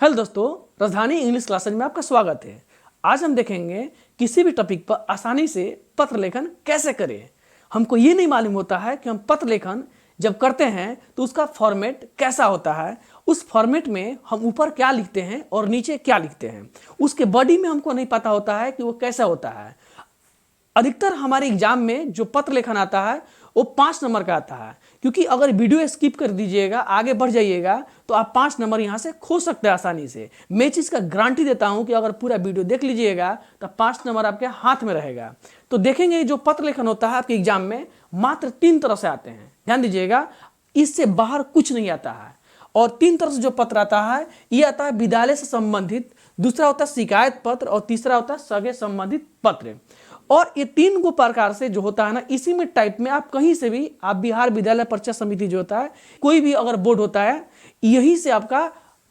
Hello दोस्तों, राजधानी English classes में आपका स्वागत है। आज हम देखेंगे किसी भी टॉपिक पर आसानी से पत्र लेखन कैसे करें। हमको ये नहीं मालूम होता है कि हम पत्र लेखन जब करते हैं तो उसका फॉर्मेट कैसा होता है, उस फॉर्मेट में हम ऊपर क्या लिखते हैं और नीचे क्या लिखते हैं, उसके बॉडी में हमको नहीं पता होता है कि वो कैसा होता है। अधिकतर हमारे एग्जाम में जो पत्र लेखन आता है वो 5 नंबर का आता है, क्योंकि अगर वीडियो स्किप कर दीजिएगा, आगे बढ़ जाइएगा तो आप 5 नंबर यहाँ से खो सकते हैं आसानी से। मैं चीज़ का गारंटी देता हूँ कि अगर पूरा वीडियो देख लीजिएगा तो 5 नंबर आपके हाथ में रहेगा। तो देखेंगे जो पत्र लेखन होता है आपके एग्जाम में मात्र 3 तरह से आते हैं, ध्यान दीजिएगा, इससे बाहर कुछ नहीं आता है। और 3 तरह से जो पत्र आता है ये आता है विद्यालय से संबंधित, दूसरा होता है शिकायत पत्र और तीसरा होता है सगे संबंधित पत्र। और ये 3 गो प्रकार से जो होता है ना, इसी में टाइप में आप कहीं से भी, आप बिहार विद्यालय परीक्षा समिति जो होता है, कोई भी अगर बोर्ड होता है, यही से आपका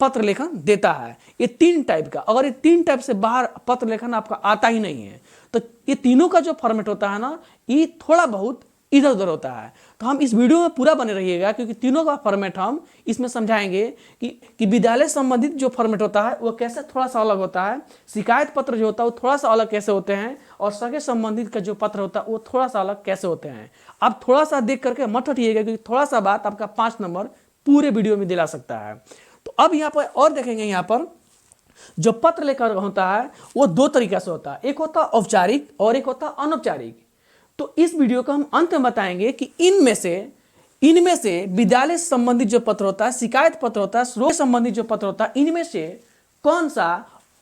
पत्र लेखन देता है। ये 3 टाइप का, अगर ये 3 टाइप से बाहर पत्र लेखन आपका आता ही नहीं है तो ये तीनों का जो फॉर्मेट होता है ना, ये थोड़ा बहुत इधर उधर होता है। तो हम इस वीडियो में पूरा बने रहिएगा, क्योंकि तीनों का फॉर्मेट हम इसमें समझाएंगे कि विद्यालय संबंधित जो फॉर्मेट होता है वो कैसे थोड़ा सा अलग होता है, शिकायत पत्र जो होता है वो थोड़ा सा अलग कैसे होते हैं, और सगे संबंधित का जो पत्र होता है वो थोड़ा सा अलग कैसे होते हैं। आप थोड़ा सा देख करके मत हटिएगा, क्योंकि थोड़ा सा बात आपका 5 नंबर पूरे वीडियो में दिला सकता है। तो अब यहाँ पर और देखेंगे, यहाँ पर जो पत्र लेखन होता है वो 2 तरीका से होता है, एक होता है औपचारिक और एक होता है अनौपचारिक। तो इस वीडियो को हम अंत में बताएंगे कि इनमें से विद्यालय से संबंधित जो पत्र होता है, शिकायत पत्र होता है, स्रोत संबंधित जो पत्र होता है, इनमें से कौन सा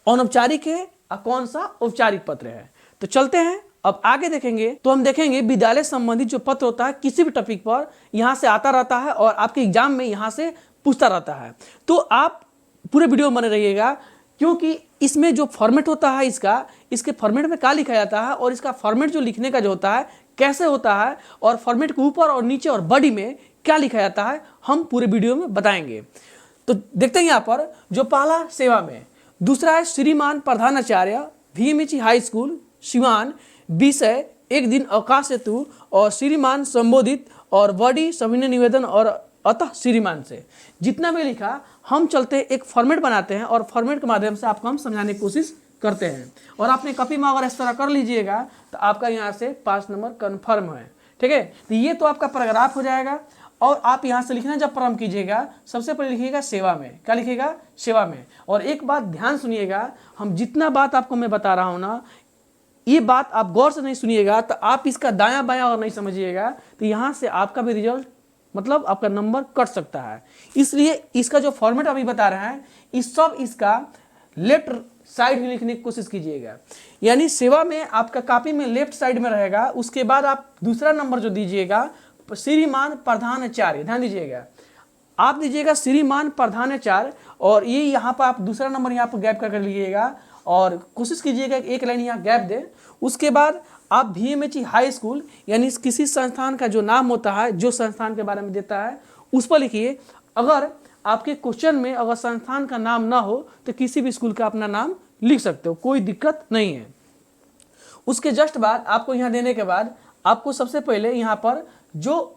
अनौपचारिक है और कौन सा औपचारिक पत्र है। तो चलते हैं, अब आगे देखेंगे तो हम देखेंगे विद्यालय संबंधित जो पत्र होता है किसी भी टॉपिक पर यहां से आता रहता है और आपके एग्जाम में यहां से पूछता रहता है। तो आप पूरे वीडियो में बने रहिएगा, क्योंकि इसमें जो फॉर्मेट होता है इसके फॉर्मेट में क्या लिखा जाता है और इसका फॉर्मेट जो लिखने का जो होता है कैसे होता है, और फॉर्मेट के ऊपर और नीचे और बॉडी में क्या लिखा जाता है, हम पूरे वीडियो में बताएंगे। तो देखते हैं यहाँ पर जो पहला सेवा में, दूसरा है श्रीमान प्रधानाचार्य VMH हाई स्कूल सिवान, विषय एक दिन अवकाश हेतु, और श्रीमान संबोधित, और बॉडी सविनय निवेदन और अतः श्रीमान से। जितना भी लिखा हम चलते एक फॉर्मेट बनाते हैं और फॉर्मेट के माध्यम से आपको हम समझाने की कोशिश करते हैं। और आपने कॉपी में अगर इस तरह कर लीजिएगा तो आपका यहाँ से 5 नंबर कन्फर्म है, ठीक है। तो ये तो आपका पैराग्राफ हो जाएगा। और आप यहाँ से लिखना जब प्रारंभ कीजिएगा, सबसे पहले लिखिएगा सेवा में। क्या लिखिएगा? सेवा में। और एक बात ध्यान सुनिएगा, हम जितना बात आपको मैं बता रहा हूँ ना, ये बात आप गौर से नहीं सुनिएगा तो आप इसका दायां बायां और नहीं समझिएगा तो यहाँ से आपका भी रिजल्ट, मतलब आपका नंबर कट सकता है। इसलिए इसका जो फॉर्मेट अभी बता रहे हैं इस सब इसका लेफ्ट साइड में लिखने की कोशिश कीजिएगा। यानी सेवा में आपका कॉपी में लेफ्ट साइड में रहेगा, उसके बाद आप दूसरा नंबर जो दीजिएगा श्रीमान प्रधानाचार्य, ध्यान दीजिएगा, आप दीजिएगा श्रीमान प्रधानाचार्य, और ये यहाँ पर आप दूसरा नंबर यहाँ पर गैप करके लीजिएगा और कोशिश कीजिएगा एक लाइन यहाँ गैप दे। उसके बाद आप VMH हाई स्कूल, यानी किसी संस्थान का जो नाम होता है, जो संस्थान के बारे में देता है उस पर लिखिए। अगर आपके क्वेश्चन में अगर संस्थान का नाम ना हो तो किसी भी स्कूल का अपना नाम लिख सकते हो, कोई दिक्कत नहीं है। उसके जस्ट बाद आपको यहाँ देने के बाद आपको सबसे पहले यहाँ पर जो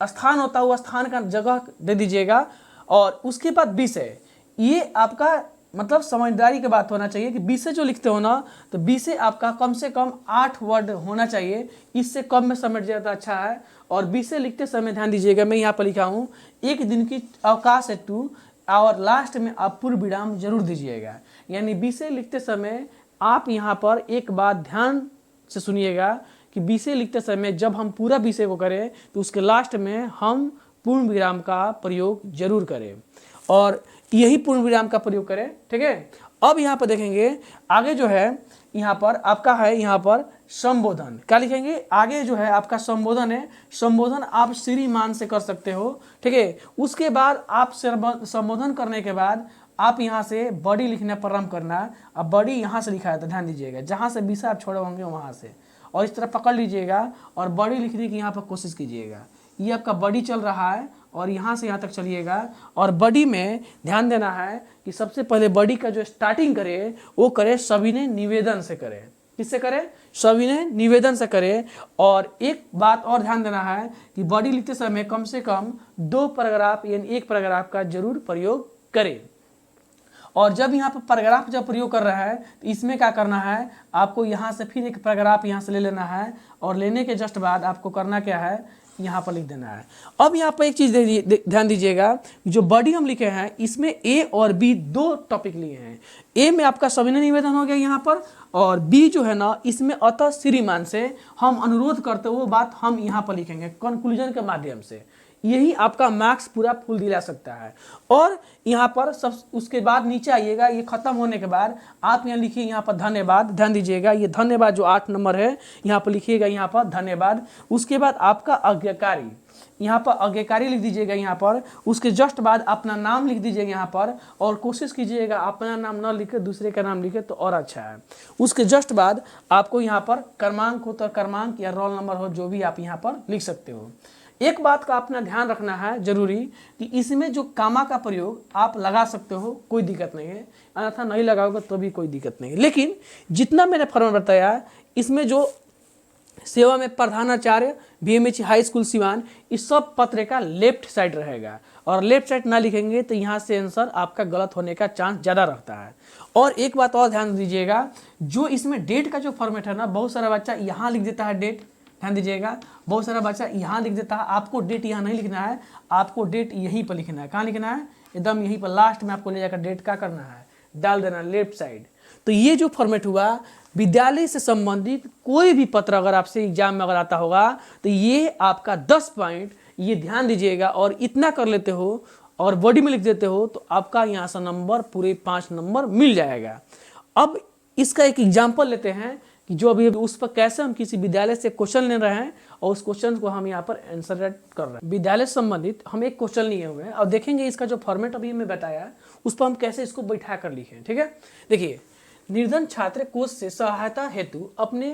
स्थान होता है वो स्थान का जगह दे दीजिएगा, और उसके बाद विषय, ये आपका मतलब समझदारी की बात होना चाहिए कि विषय जो लिखते हो ना, तो विषय आपका कम से कम 8 वर्ड होना चाहिए, इससे कम में समेट जाए तो अच्छा है। और विषय लिखते समय ध्यान दीजिएगा, मैं यहाँ पर लिखा हूँ एक दिन की अवकाश हेतु, और लास्ट में आप पूर्ण विराम जरूर दीजिएगा। यानी विषय लिखते समय आप यहाँ पर एक बात ध्यान से सुनिएगा कि विषय लिखते समय जब हम पूरा विषय को करें तो उसके लास्ट में हम पूर्ण विराम का प्रयोग जरूर करें, और यही पूर्ण विराम का प्रयोग करें, ठीक है। अब यहाँ पर देखेंगे आगे जो है, यहाँ पर आपका है यहाँ पर संबोधन। क्या लिखेंगे? आगे जो है आपका संबोधन है। संबोधन आप श्रीमान से कर सकते हो, ठीक है। उसके बाद आप संबोधन करने के बाद आप यहाँ से बॉडी लिखना प्रारंभ करना। अब बॉडी यहाँ से लिखा जाता है, ध्यान दीजिएगा, जहाँ से विषय आप छोड़े होंगे वहाँ से, और इस तरह पकड़ लीजिएगा और बॉडी लिखने की यहाँ पर कोशिश कीजिएगा। ये आपका बॉडी चल रहा है और यहाँ से यहाँ तक चलिएगा। और बॉडी में ध्यान देना है कि सबसे पहले बॉडी का जो स्टार्टिंग करे वो करे सविनय निवेदन से करे। किससे करे? सविनय निवेदन से करे। और एक बात और ध्यान देना है कि बॉडी लिखते समय कम से कम 2 पैराग्राफ यानी 1 पैराग्राफ का जरूर प्रयोग करें। और जब यहाँ पर पैराग्राफ जब प्रयोग कर रहा है तो इसमें क्या करना है, आपको यहाँ से फिर एक पैराग्राफ यहाँ से ले लेना है और लेने के जस्ट बाद आपको करना क्या है, यहाँ पर लिख देना है। अब यहाँ पर एक चीज़ ध्यान दीजिएगा, जो बॉडी हम लिखे हैं इसमें ए और बी दो टॉपिक लिए हैं। ए में आपका सविनय निवेदन हो गया यहाँ पर, और बी जो है ना इसमें अतः श्रीमान से हम अनुरोध करते वो बात हम यहाँ पर लिखेंगे कंक्लूजन के माध्यम से। यही आपका मार्क्स पूरा फुल दिला सकता है। और यहाँ पर सब उसके बाद नीचे आइएगा, ये खत्म होने के बाद आप यहाँ लिखिए यहाँ पर धन्यवाद। ध्यान दीजिएगा, ये धन्यवाद जो 8 नंबर है यहाँ पर लिखिएगा यहाँ पर धन्यवाद। उसके बाद आपका आज्ञाकारी, यहाँ पर आज्ञाकारी लिख दीजिएगा यहाँ पर। उसके जस्ट बाद अपना नाम लिख दीजिएगा यहाँ पर, और कोशिश कीजिएगा अपना नाम न लिखे दूसरे का नाम लिखे तो और अच्छा है। उसके जस्ट बाद आपको यहाँ पर क्रमांक हो तो क्रमांक या रोल नंबर हो जो भी आप यहाँ पर लिख सकते हो। एक बात का अपना ध्यान रखना है जरूरी कि इसमें जो कामा का प्रयोग आप लगा सकते हो, कोई दिक्कत नहीं है, अन्यथा नहीं लगाओगे तो भी कोई दिक्कत नहीं है। लेकिन जितना मैंने फॉर्मेट बताया इसमें जो सेवा में प्रधानाचार्य बीएमएच हाई स्कूल सिवान, इस सब पत्र का लेफ्ट साइड रहेगा, और लेफ्ट साइड ना लिखेंगे तो यहाँ से आंसर आपका गलत होने का चांस ज़्यादा रहता है। और एक बात और ध्यान दीजिएगा, जो इसमें डेट का जो फॉर्मेट है ना, बहुत सारा बच्चा यहाँ लिख देता है डेट, ध्यान दीजिएगा, बहुत सारा बच्चा यहाँ लिख देता है। आपको डेट यहाँ नहीं लिखना है, आपको डेट यहीं पर लिखना है। कहाँ लिखना है, एकदम यहीं पर लास्ट में आपको ले जाकर डेट का करना है, डाल देना लेफ्ट साइड। तो ये जो फॉर्मेट हुआ, विद्यालय से संबंधित कोई भी पत्र अगर आपसे एग्जाम में अगर आता होगा तो ये आपका 10 पॉइंट, ये ध्यान दीजिएगा, और इतना कर लेते हो और बॉडी में लिख देते हो तो आपका यहाँ से नंबर पूरे 5 नंबर मिल जाएगा। अब इसका एक एग्जाम्पल लेते हैं कि जो अभी उस पर कैसे हम किसी विद्यालय से क्वेश्चन ले रहे हैं और उस क्वेश्चन को हम यहाँ पर आंसर कर रहे हैं। विद्यालय से संबंधित हम एक क्वेश्चन लिए हुए हैं और देखेंगे इसका जो फॉर्मेट अभी हमें बताया उस पर हम कैसे इसको बैठा कर लिखें। ठीक है, देखिए, निर्धन छात्र कोष से सहायता हेतु अपने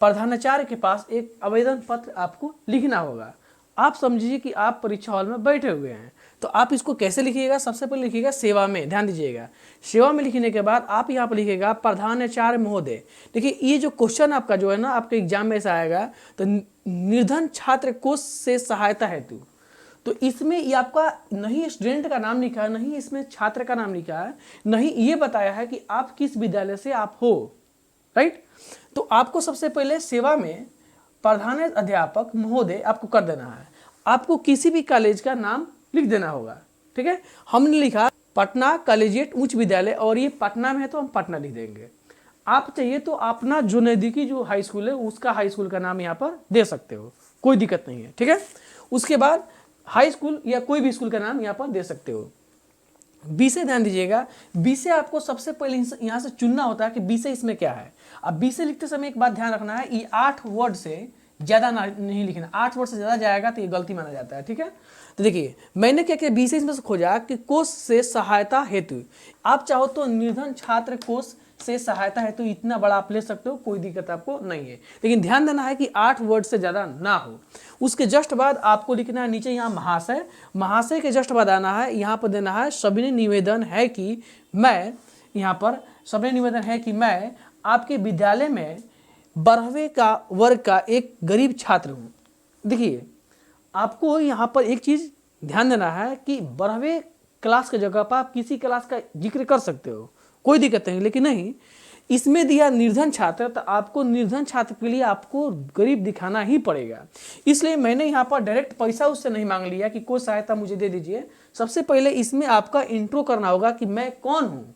प्रधानाचार्य के पास एक आवेदन पत्र आपको लिखना होगा। आप समझिए कि आप परीक्षा हॉल में बैठे हुए हैं, तो आप इसको कैसे लिखिएगा, सबसे पहले लिखिएगा सेवा में। ध्यान दीजिएगा, सेवा में लिखने के बाद आप यहाँ पर लिखिएगा प्रधानाचार्य महोदय। देखिए, ये जो क्वेश्चन आपका जो है ना आपके एग्जाम में ऐसा आएगा, तो निर्धन छात्र कोष से सहायता हेतु, तो इसमें ये आपका नहीं स्टूडेंट का नाम लिखा है, नहीं इसमें छात्र का नाम लिखा है, नहीं ये बताया है कि आप किस विद्यालय से आप हो, राइट। तो आपको सबसे पहले सेवा में प्रधान अध्यापक महोदय आपको कर देना है। आपको किसी भी कॉलेज का नाम लिख देना होगा। ठीक है, हमने लिखा पटना कॉलेजिएट उच्च विद्यालय, और ये पटना में है तो हम पटना लिख देंगे। आप चाहिए तो अपना जो नज़दीकी जो हाई स्कूल है उसका हाई स्कूल का नाम यहाँ पर दे सकते हो, कोई दिक्कत नहीं है। ठीक है, उसके बाद हाई स्कूल या कोई भी स्कूल का नाम यहाँ पर दे सकते हो। बी से ध्यान दीजिएगा, बी से आपको सबसे पहले यहाँ से चुनना होता है कि बी से इसमें क्या है। अब बी से लिखते समय एक बात ध्यान रखना है, ये 8 वर्ड से ज़्यादा नहीं लिखना। 8 वर्ड से ज़्यादा जाएगा तो ये गलती माना जाता है। ठीक है, तो देखिए मैंने क्या किया, बी से इसमें से खोजा कि कोष से सहायता हेतु। आप चाहो तो निर्धन छात्र कोष से सहायता हेतु इतना बड़ा आप ले सकते हो, कोई दिक्कत आपको नहीं है, लेकिन ध्यान देना है कि 8 वर्ड से ज़्यादा ना हो। उसके जस्ट बाद आपको लिखना है नीचे यहाँ महाशय, महाशय के जस्ट बाद आना है, यहाँ पर देना है सविनय निवेदन है कि मैं, यहाँ पर सविनय निवेदन है कि मैं आपके विद्यालय में 12वें का वर्ग का एक गरीब छात्र हूँ। देखिए, आपको यहाँ पर एक चीज़ ध्यान देना है कि 12वें क्लास की जगह पर आप किसी क्लास का जिक्र कर सकते हो, कोई दिक्कत नहीं, लेकिन नहीं इसमें दिया निर्धन छात्र, तो आपको निर्धन छात्र के लिए आपको गरीब दिखाना ही पड़ेगा। इसलिए मैंने यहाँ पर डायरेक्ट पैसा उससे नहीं मांग लिया कि कोई सहायता मुझे दे दीजिए। सबसे पहले इसमें आपका इंट्रो करना होगा कि मैं कौन हूँ,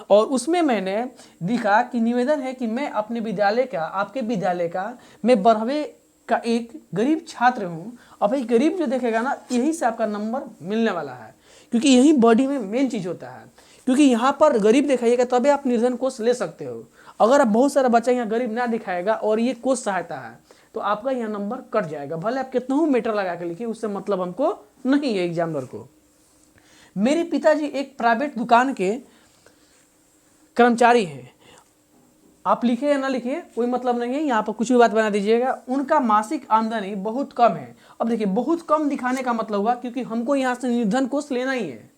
और उसमें मैंने लिखा कि निवेदन है कि मैं अपने विद्यालय का, आपके विद्यालय का मैं 12वें का एक गरीब छात्र हूँ। अब भाई गरीब जो देखेगा ना, यही से आपका नंबर मिलने वाला है, क्योंकि यही बॉडी में मेन चीज़ होता है। क्योंकि यहाँ पर गरीब दिखाइएगा तभी आप निर्धन कोष ले सकते हो। अगर आप बहुत सारा बच्चा यहाँ गरीब ना दिखाएगा और ये कोष सहायता है तो आपका यहाँ नंबर कट जाएगा, भले आप कितना ही मीटर लगा के लिखिए, उससे मतलब हमको नहीं है एग्जामिनर को। मेरे पिताजी एक प्राइवेट दुकान के कर्मचारी हैं। आप लिखे या ना लिखिए कोई मतलब नहीं है, यहाँ पर कुछ भी बात बना दीजिएगा। उनका मासिक आमदनी बहुत कम है। अब देखिए, बहुत कम दिखाने का मतलब हुआ क्योंकि हमको यहाँ से निर्धन कोष लेना ही है,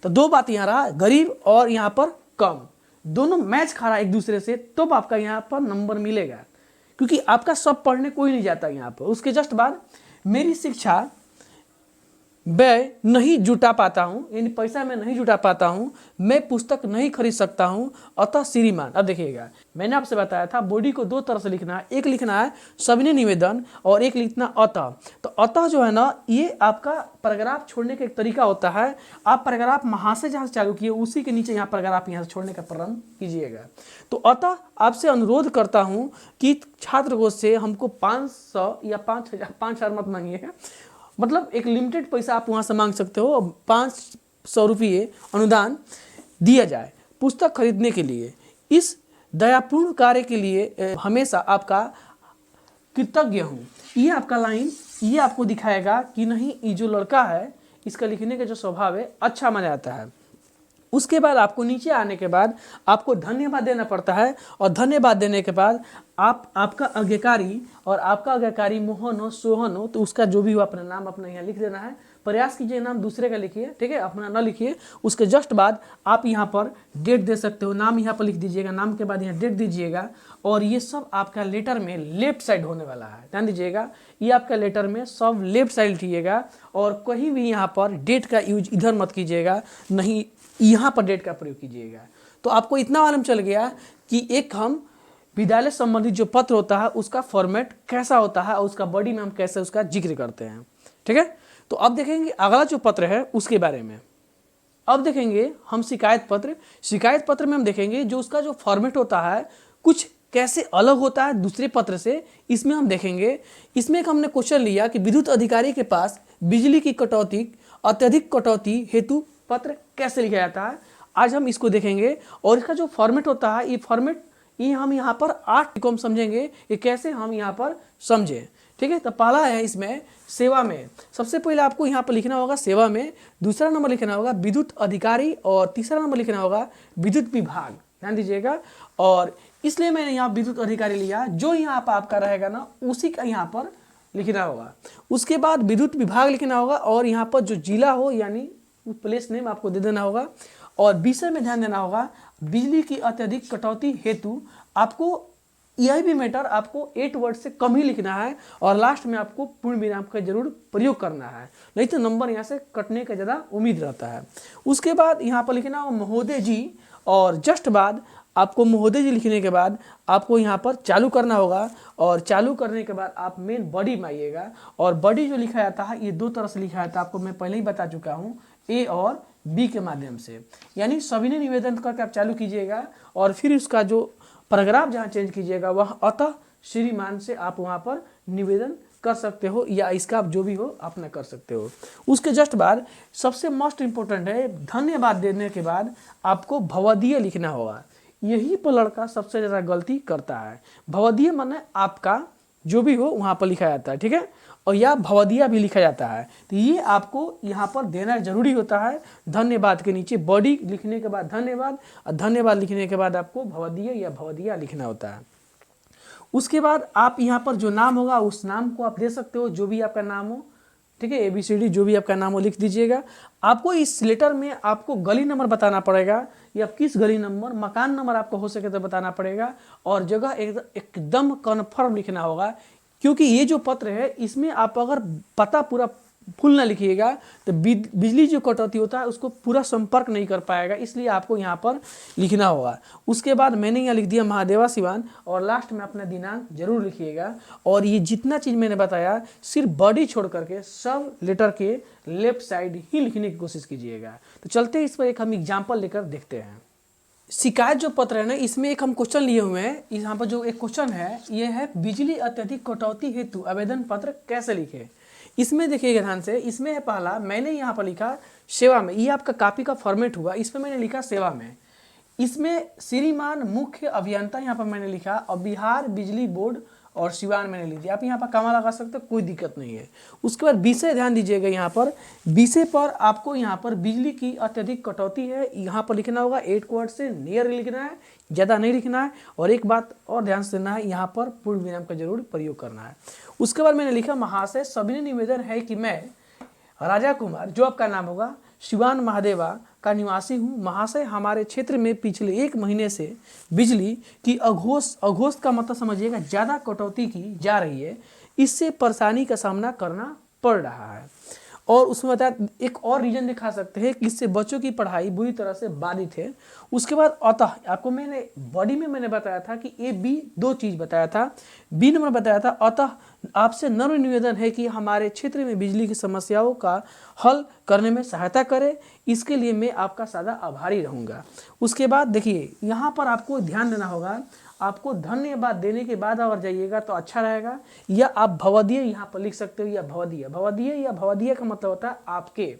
तो दो बात यहाँ रहा, गरीब और यहाँ पर कम, दोनों मैच खा रहा है एक दूसरे से, तो आपका यहाँ पर नंबर मिलेगा, क्योंकि आपका सब पढ़ने कोई नहीं जाता यहाँ पर। उसके जस्ट बाद मेरी शिक्षा व्यय नहीं जुटा पाता हूँ, यानी पैसा मैं नहीं जुटा पाता हूँ, मैं पुस्तक नहीं खरीद सकता हूँ, अतः श्रीमान। अब देखिएगा, मैंने आपसे बताया था बॉडी को दो तरह से लिखना है, एक लिखना है सविनय निवेदन और एक लिखना अतः। तो अतः जो है ना, ये आपका पैराग्राफ छोड़ने का एक तरीका होता है। आप पैराग्राफ महाशय जहाँ से चालू किए उसी के नीचे यहाँ पैराग्राफ यहाँ से छोड़ने का प्रारंभ कीजिएगा। तो अतः आपसे अनुरोध करता हूँ कि छात्र गोष्ठ से हमको 500 या 5,000 मत मांगिएगा, मतलब एक लिमिटेड पैसा आप वहाँ से मांग सकते हो, 500 रुपये अनुदान दिया जाए पुस्तक खरीदने के लिए। इस दयापूर्ण कार्य के लिए हमेशा आपका कृतज्ञ हूँ। ये आपका लाइन ये आपको दिखाएगा कि नहीं, ये जो लड़का है इसका लिखने का जो स्वभाव है अच्छा माना जाता है। उसके बाद आपको नीचे आने के बाद आपको धन्यवाद देना पड़ता है, और धन्यवाद देने के बाद आपका आज्ञाकारी, और आपका आज्ञाकारी मोहन हो सोहन हो तो उसका जो भी हो अपना नाम अपना यहाँ लिख देना है। प्रयास कीजिए नाम दूसरे का लिखिए, ठीक है, अपना ना लिखिए। उसके जस्ट बाद आप यहाँ पर डेट दे सकते हो, नाम यहाँ पर लिख दीजिएगा, नाम के बाद यहाँ डेट दीजिएगा। और ये सब आपका लेटर में लेफ्ट साइड होने वाला है, ध्यान दीजिएगा, ये आपका लेटर में सब लेफ्ट साइड लिखिएगा। और कहीं भी यहाँ पर डेट का यूज इधर मत कीजिएगा, नहीं यहाँ पर डेट का प्रयोग कीजिएगा। तो आपको इतना मालूम चल गया कि एक हम विद्यालय संबंधित जो पत्र होता है उसका फॉर्मेट कैसा होता है और उसका बॉडी में हम कैसे उसका जिक्र करते हैं, ठीक है। तो अब देखेंगे अगला जो पत्र है उसके बारे में। अब देखेंगे हम शिकायत पत्र। शिकायत पत्र में हम देखेंगे जो उसका जो फॉर्मेट होता है कुछ कैसे अलग होता है दूसरे पत्र से, इसमें हम देखेंगे। इसमें एक हमने क्वेश्चन लिया कि विद्युत अधिकारी के पास बिजली की कटौती अत्यधिक कटौती हेतु पत्र कैसे लिखा जाता है, आज हम इसको देखेंगे। और इसका जो फॉर्मेट होता है, ये फॉर्मेट ये हम यहाँ पर 8 को हम समझेंगे, ये कैसे हम यहाँ पर समझें, ठीक है। तो पहला है इसमें सेवा में। सबसे पहले आपको यहाँ पर लिखना होगा सेवा में, दूसरा नंबर लिखना होगा विद्युत अधिकारी, और तीसरा नंबर लिखना होगा विद्युत विभाग, ध्यान दीजिएगा। और इसलिए मैंने यहाँ विद्युत अधिकारी लिया, जो यहाँ पर आपका रहेगा ना उसी का यहाँ पर लिखना होगा। उसके बाद विद्युत विभाग लिखना होगा, और यहाँ पर जो जिला हो यानी प्लेस नेम आपको दे देना होगा। और विषय में ध्यान देना होगा बिजली की अत्यधिक कटौती हेतु। आपको यह भी मैटर आपको 8 वर्ड से कम ही लिखना है, और लास्ट में आपको पूर्ण विराम का जरूर प्रयोग करना है, नहीं तो नंबर यहाँ से कटने का ज़्यादा उम्मीद रहता है। उसके बाद यहाँ पर लिखना हो महोदय जी, और जस्ट बाद आपको महोदय जी लिखने के बाद आपको यहाँ पर चालू करना होगा। और चालू करने के बाद आप मेन बॉडी में आइएगा, और बॉडी जो लिखा जाता है ये 2 तरह से लिखा जाता है, आपको मैं पहले ही बता चुका हूँ, ए और बी के माध्यम से। यानी सविनय निवेदन करके आप चालू कीजिएगा, और फिर उसका जो पैराग्राफ जहाँ चेंज कीजिएगा वह अतः श्रीमान से आप वहाँ पर निवेदन कर सकते हो, या इसका जो भी हो आप न कर सकते हो। उसके जस्ट बाद सबसे मोस्ट इम्पोर्टेंट है, धन्यवाद देने के बाद आपको भवदीय लिखना होगा। यही पर लड़का सबसे ज़्यादा गलती करता है। भवदीय माने आपका जो भी हो वहाँ पर लिखा जाता है, ठीक है, और या भवदीय भी लिखा जाता है। तो ये आपको यहाँ पर देना जरूरी होता है। धन्यवाद के नीचे बॉडी लिखने के बाद धन्यवाद, और धन्यवाद लिखने के बाद आपको भवदीय या भवदीय लिखना होता है। उसके बाद आप यहाँ पर जो नाम होगा उस नाम को आप दे सकते हो, जो भी आपका नाम हो, ठीक है, ABCD जो भी आपका नाम हो लिख दीजिएगा। आपको इस लेटर में आपको गली नंबर बताना पड़ेगा, या किस गली नंबर, मकान नंबर आपको हो सके तो बताना पड़ेगा, और जगह एकदम कन्फर्म लिखना होगा। क्योंकि ये जो पत्र है इसमें आप अगर पता पूरा फुल ना लिखिएगा तो बिजली जो कटौती होता है उसको पूरा संपर्क नहीं कर पाएगा, इसलिए आपको यहाँ पर लिखना होगा। उसके बाद मैंने यहाँ लिख दिया महादेवा सिवान, और लास्ट में अपना दिनांक जरूर लिखिएगा। और ये जितना चीज़ मैंने बताया सिर्फ बॉडी छोड़ करके सब लेटर के लेफ्ट साइड ही लिखने की कोशिश कीजिएगा। तो चलते इस पर एक हम एग्जाम्पल लेकर देखते हैं। शिकायत जो पत्र है ना इसमें एक हम क्वेश्चन लिए हुए हैं। यहाँ पर जो एक क्वेश्चन है ये है बिजली अत्यधिक कटौती हेतु आवेदन पत्र कैसे लिखे। इसमें देखिएगा ध्यान से, इसमें है पहला मैंने यहाँ पर लिखा सेवा में, ये आपका कॉपी का फॉर्मेट हुआ, इसमें मैंने लिखा सेवा में। इसमें श्रीमान मुख्य अभियंता यहाँ पर मैंने लिखा, और बिहार बिजली बोर्ड और सिवान मैंने लीजिए। आप यहाँ पर कमा लगा सकते हो, कोई दिक्कत नहीं है। उसके बाद विषय ध्यान दीजिएगा, यहाँ पर विषय पर आपको यहाँ पर बिजली की अत्यधिक कटौती है, यहाँ पर लिखना होगा 8 वर्ड से नियर लिखना है, ज़्यादा नहीं लिखना है। और एक बात और ध्यान से देना है, यहाँ पर पूर्ण विराम का जरूर प्रयोग करना है। उसके बाद मैंने लिखा महाशय सविनय निवेदन है कि मैं राजा कुमार, जो आपका नाम होगा, सिवान महादेवा का निवासी हूँ। महाशय हमारे क्षेत्र में पिछले 1 महीने से बिजली की अघोष का मतलब समझिएगा ज़्यादा कटौती की जा रही है, इससे परेशानी का सामना करना पड़ रहा है। और उसमें बताया एक और रीजन दिखा सकते हैं कि इससे बच्चों की पढ़ाई बुरी तरह से बाधित है। उसके बाद अतः आपको मैंने बॉडी में मैंने बताया था कि ए बी दो चीज़ बताया था। बी नंबर बताया था अतः आपसे नम्र निवेदन है कि हमारे क्षेत्र में बिजली की समस्याओं का हल करने में सहायता करें, इसके लिए मैं आपका सदा आभारी रहूँगा। उसके बाद देखिए यहाँ पर आपको ध्यान देना होगा, आपको धन्यवाद देने के बाद अगर जाइएगा तो अच्छा रहेगा, या आप भवदीय यहाँ पर लिख सकते हो, या भवदीय। भवदीय या भवदीय का मतलब होता है आपके।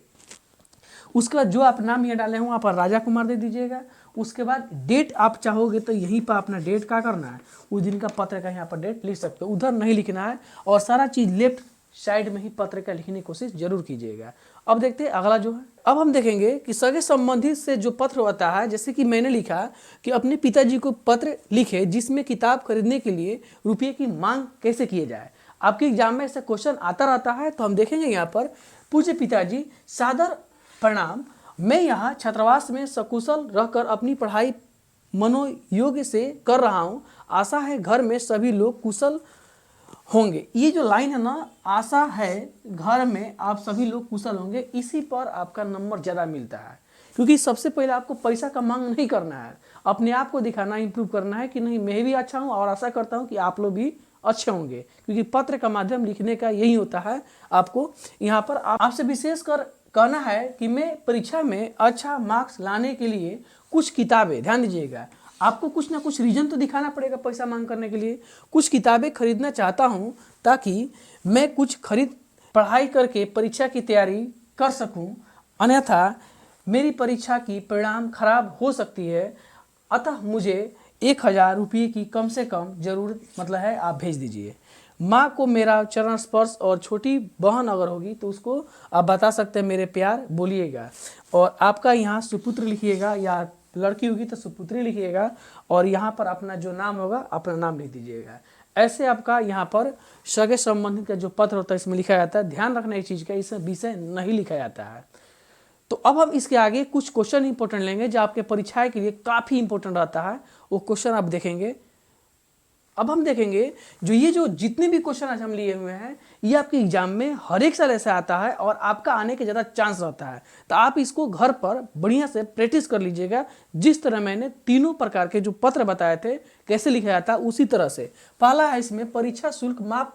उसके बाद जो आप नाम यहाँ डाले हो वहाँ पर राजा कुमार दे दीजिएगा। उसके बाद डेट आप चाहोगे तो यहीं पर अपना डेट क्या करना है, उस दिन का पत्र का यहाँ पर डेट लिख सकते हो, उधर नहीं लिखना है। और सारा चीज़ लेफ्ट साइड में ही पत्र का लिखने की कोशिश जरूर कीजिएगा। अब देखते हैं अगला जो है, अब हम देखेंगे कि सगे संबंधित से जो पत्र होता है, जैसे कि मैंने लिखा कि अपने पिताजी को पत्र लिखे जिसमें किताब खरीदने के लिए रुपये की मांग कैसे किए जाए। आपके एग्जाम में ऐसा क्वेश्चन आता रहता है, तो हम देखेंगे यहाँ पर पूज्य पिताजी सादर प्रणाम, मैं यहाँ छात्रावास में सकुशल रहकर अपनी पढ़ाई मनोयोग से कर रहा हूँ, आशा है घर में सभी लोग कुशल होंगे। ये जो लाइन है ना, आशा है घर में आप सभी लोग कुशल होंगे, इसी पर आपका नंबर ज़्यादा मिलता है, क्योंकि सबसे पहले आपको पैसा का मांग नहीं करना है, अपने आप को दिखाना, इंप्रूव करना है कि नहीं मैं भी अच्छा हूँ और आशा करता हूँ कि आप लोग भी अच्छे होंगे, क्योंकि पत्र का माध्यम लिखने का यही होता है। आपको यहाँ पर आपसे विशेष कर कहना है कि मैं परीक्षा में अच्छा मार्क्स लाने के लिए कुछ किताबें, ध्यान दीजिएगा, आपको कुछ ना कुछ रीजन तो दिखाना पड़ेगा पैसा मांग करने के लिए, कुछ किताबें खरीदना चाहता हूं ताकि मैं कुछ खरीद पढ़ाई करके परीक्षा की तैयारी कर सकूं, अन्यथा मेरी परीक्षा की परिणाम खराब हो सकती है, अतः मुझे 1000 रुपये की कम से कम ज़रूरत मतलब है, आप भेज दीजिए। माँ को मेरा चरण स्पर्श, और छोटी बहन अगर होगी तो उसको आप बता सकते हैं मेरे प्यार बोलिएगा। और आपका यहाँ सुपुत्र लिखिएगा, या लड़की होगी तो सुपुत्री लिखिएगा, और यहाँ पर अपना जो नाम होगा अपना नाम लिख दीजिएगा। ऐसे आपका यहाँ पर सगे संबंधित का जो पत्र होता है इसमें लिखा जाता है। ध्यान रखना इस चीज़ का, इसमें विषय नहीं लिखा जाता है। तो अब हम इसके आगे कुछ क्वेश्चन इंपॉर्टेंट लेंगे जो आपके परीक्षा के लिए काफ़ी इंपॉर्टेंट रहता है, वो क्वेश्चन आप देखेंगे। अब हम देखेंगे जो जितने भी क्वेश्चन आज हम लिए हुए हैं, ये आपके एग्जाम में हर एक साल ऐसा आता है और आपका आने के ज़्यादा चांस रहता है। तो आप इसको घर पर बढ़िया से प्रैक्टिस कर लीजिएगा, जिस तरह मैंने तीनों प्रकार के जो पत्र बताए थे कैसे लिखा जाता है उसी तरह से। पहला है इसमें परीक्षा शुल्क माफ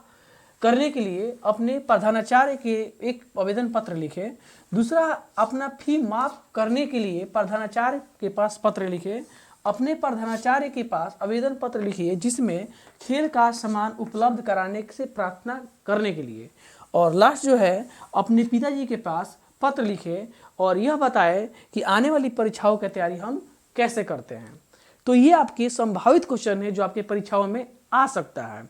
करने के लिए अपने प्रधानाचार्य के एक आवेदन पत्र लिखे। दूसरा, अपना फी माफ करने के लिए प्रधानाचार्य के पास पत्र लिखे। अपने प्रधानाचार्य के पास आवेदन पत्र लिखिए जिसमें खेल का सामान उपलब्ध कराने से प्रार्थना करने के लिए। और लास्ट जो है, अपने पिताजी के पास पत्र लिखे और यह बताए कि आने वाली परीक्षाओं की तैयारी हम कैसे करते हैं। तो ये आपके संभावित क्वेश्चन है जो आपके परीक्षाओं में आ सकता है।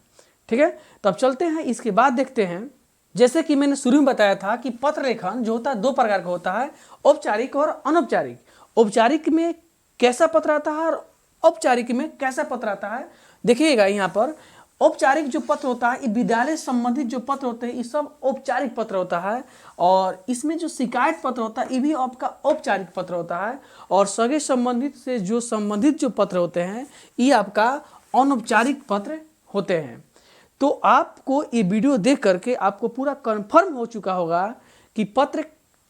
ठीक है, तो अब चलते हैं, इसके बाद देखते हैं। जैसे कि मैंने शुरू में बताया था कि पत्र लेखन जो होता है दो प्रकार का होता है, औपचारिक और अनौपचारिक। औपचारिक में कैसा पत्र आता है और औपचारिक में कैसा पत्र आता है, देखिएगा यहाँ पर। औपचारिक जो पत्र होता है, विद्यालय संबंधित जो पत्र होते हैं, ये सब औपचारिक पत्र होता है। और इसमें जो शिकायत पत्र होता है, ये भी आपका औपचारिक पत्र होता है। और सगे संबंधित से जो संबंधित जो पत्र होते हैं, ये आपका अनौपचारिक पत्र होते हैं। तो आपको ये वीडियो देख करके आपको पूरा कंफर्म हो चुका होगा कि पत्र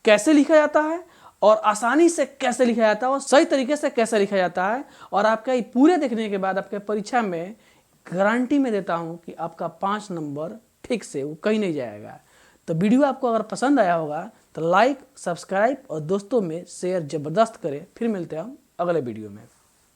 कैसे लिखा जाता है और आसानी से कैसे लिखा जाता है और सही तरीके से कैसे लिखा जाता है। और आपका ये पूरे देखने के बाद आपके परीक्षा में गारंटी में देता हूं कि आपका 5 नंबर ठीक से वो कहीं नहीं जाएगा। तो वीडियो आपको अगर पसंद आया होगा तो लाइक, सब्सक्राइब और दोस्तों में शेयर जबरदस्त करें। फिर मिलते हैं हम अगले वीडियो में।